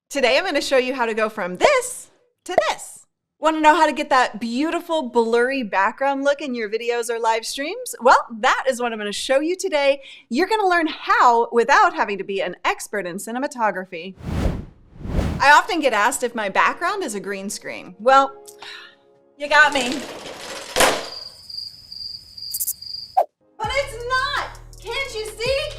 Today I'm going to show you how to go from this to this. Want to know how to get that beautiful blurry background look in your videos or live streams? Well, that is what I'm going to show you today. You're going to learn how without having to be an expert in cinematography. I often get asked if my background is a green screen. Well, you got me. But it's not! Can't you see?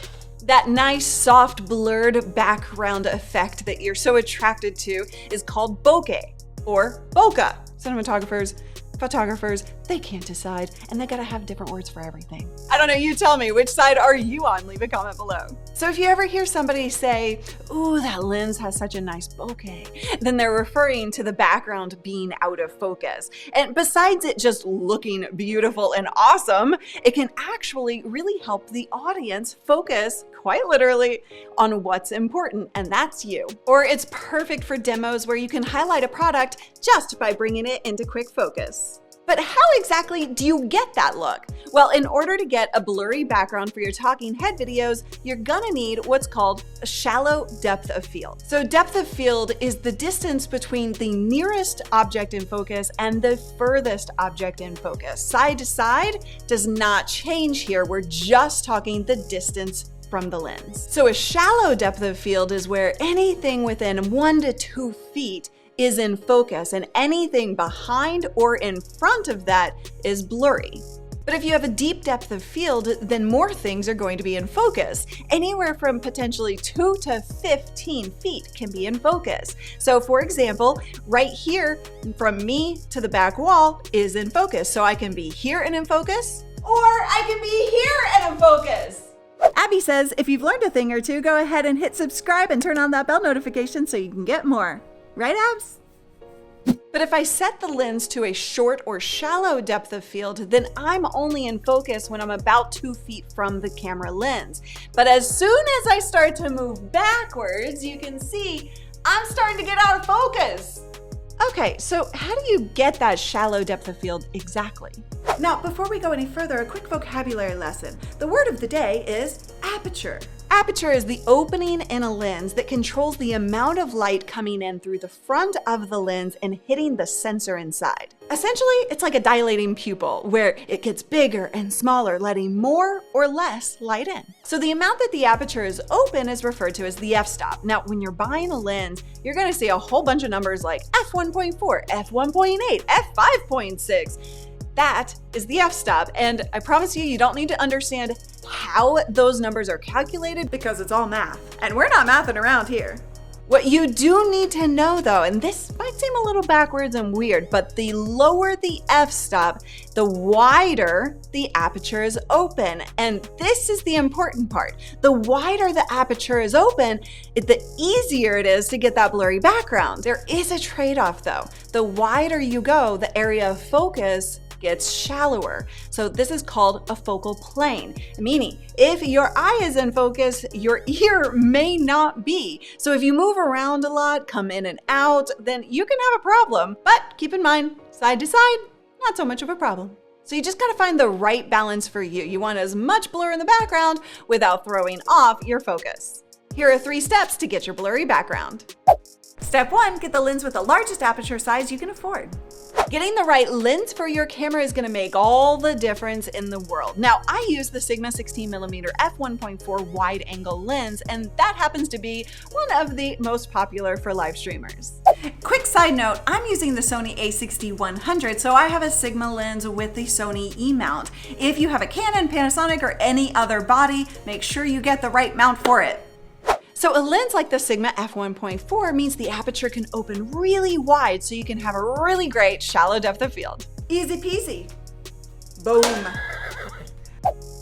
That nice, soft, blurred background effect that you're so attracted to is called bokeh or bokeh. Cinematographers, photographers, they can't decide, and they gotta have different words for everything. I don't know, you tell me, which side are you on? Leave a comment below. So if you ever hear somebody say, ooh, that lens has such a nice bokeh, then they're referring to the background being out of focus. And besides it just looking beautiful and awesome, it can actually really help the audience focus, quite literally, on what's important, and that's you. Or it's perfect for demos where you can highlight a product just by bringing it into quick focus. But how exactly do you get that look? Well, in order to get a blurry background for your talking head videos, you're gonna need what's called a shallow depth of field. So depth of field is the distance between the nearest object in focus and the furthest object in focus. Side to side does not change here. We're just talking the distance from the lens. So a shallow depth of field is where anything within 1 to 2 feet is in focus, and anything behind or in front of that is blurry. But if you have a deep depth of field, then more things are going to be in focus. Anywhere from potentially 2 to 15 feet can be in focus. So for example, right here from me to the back wall is in focus. So I can be here and in focus, or I can be here and in focus. Abby says, if you've learned a thing or two, go ahead and hit subscribe and turn on that bell notification so you can get more. Right, Abs? But if I set the lens to a short or shallow depth of field, then I'm only in focus when I'm about 2 feet from the camera lens. But as soon as I start to move backwards, you can see I'm starting to get out of focus. Okay, so how do you get that shallow depth of field exactly? Now, before we go any further, a quick vocabulary lesson. The word of the day is aperture. Aperture is the opening in a lens that controls the amount of light coming in through the front of the lens and hitting the sensor inside. Essentially, it's like a dilating pupil where it gets bigger and smaller, letting more or less light in. So the amount that the aperture is open is referred to as the f-stop. Now, when you're buying a lens, you're gonna see a whole bunch of numbers like f1.4, f1.8, f5.6. That is the f-stop, and I promise you, you don't need to understand how those numbers are calculated because it's all math, and we're not mathing around here. What you do need to know though, and this might seem a little backwards and weird, but the lower the f-stop, the wider the aperture is open. And this is the important part. The wider the aperture is open, the easier it is to get that blurry background. There is a trade-off though. The wider you go, the area of focus gets shallower. So this is called a focal plane, meaning if your eye is in focus, your ear may not be. So if you move around a lot, come in and out, then you can have a problem. But keep in mind, side to side, not so much of a problem. So you just gotta find the right balance for you. You want as much blur in the background without throwing off your focus. Here are 3 steps to get your blurry background. Step 1, get the lens with the largest aperture size you can afford. Getting the right lens for your camera is gonna make all the difference in the world. Now, I use the Sigma 16mm f1.4 wide angle lens, and that happens to be one of the most popular for live streamers. Quick side note, I'm using the Sony A6100, so I have a Sigma lens with the Sony E-mount. If you have a Canon, Panasonic, or any other body, make sure you get the right mount for it. So a lens like the Sigma f1.4 means the aperture can open really wide so you can have a really great shallow depth of field. Easy peasy. Boom.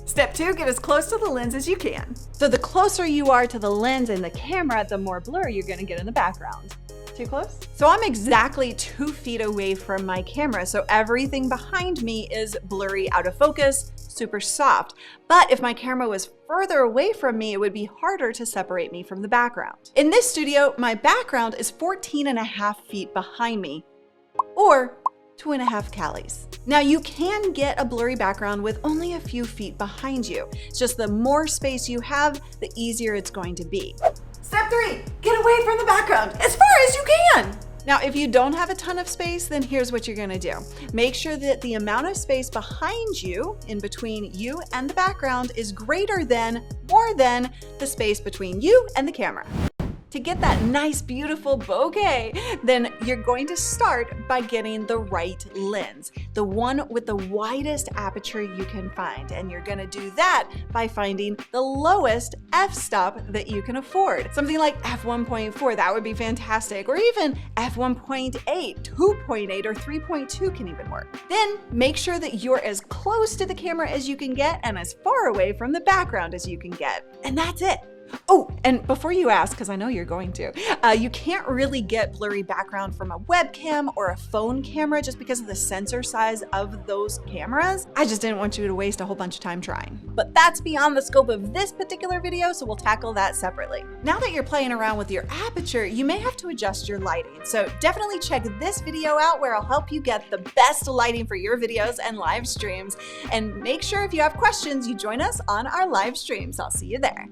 Step 2, get as close to the lens as you can. So the closer you are to the lens and the camera, the more blur you're gonna get in the background. Too close? So I'm exactly 2 feet away from my camera, so everything behind me is blurry, out of focus, super soft. But if my camera was further away from me, it would be harder to separate me from the background. In this studio, my background is 14.5 feet behind me, or 2.5 Calis. Now you can get a blurry background with only a few feet behind you. It's just the more space you have, the easier it's going to be. Step 3, get away from the background as far Now, if you don't have a ton of space, then here's what you're gonna do. Make sure that the amount of space behind you, in between you and the background, is greater than, more than, the space between you and the camera. To get that nice, beautiful bokeh, then you're going to start by getting the right lens, the one with the widest aperture you can find. And you're gonna do that by finding the lowest f-stop that you can afford. Something like f1.4, that would be fantastic. Or even f1.8, 2.8, or 3.2 can even work. Then make sure that you're as close to the camera as you can get and as far away from the background as you can get. And that's it. Oh, and before you ask, because I know you're going to, you can't really get blurry background from a webcam or a phone camera just because of the sensor size of those cameras. I just didn't want you to waste a whole bunch of time trying. But that's beyond the scope of this particular video, so we'll tackle that separately. Now that you're playing around with your aperture, you may have to adjust your lighting. So definitely check this video out where I'll help you get the best lighting for your videos and live streams. And make sure if you have questions, you join us on our live streams. I'll see you there.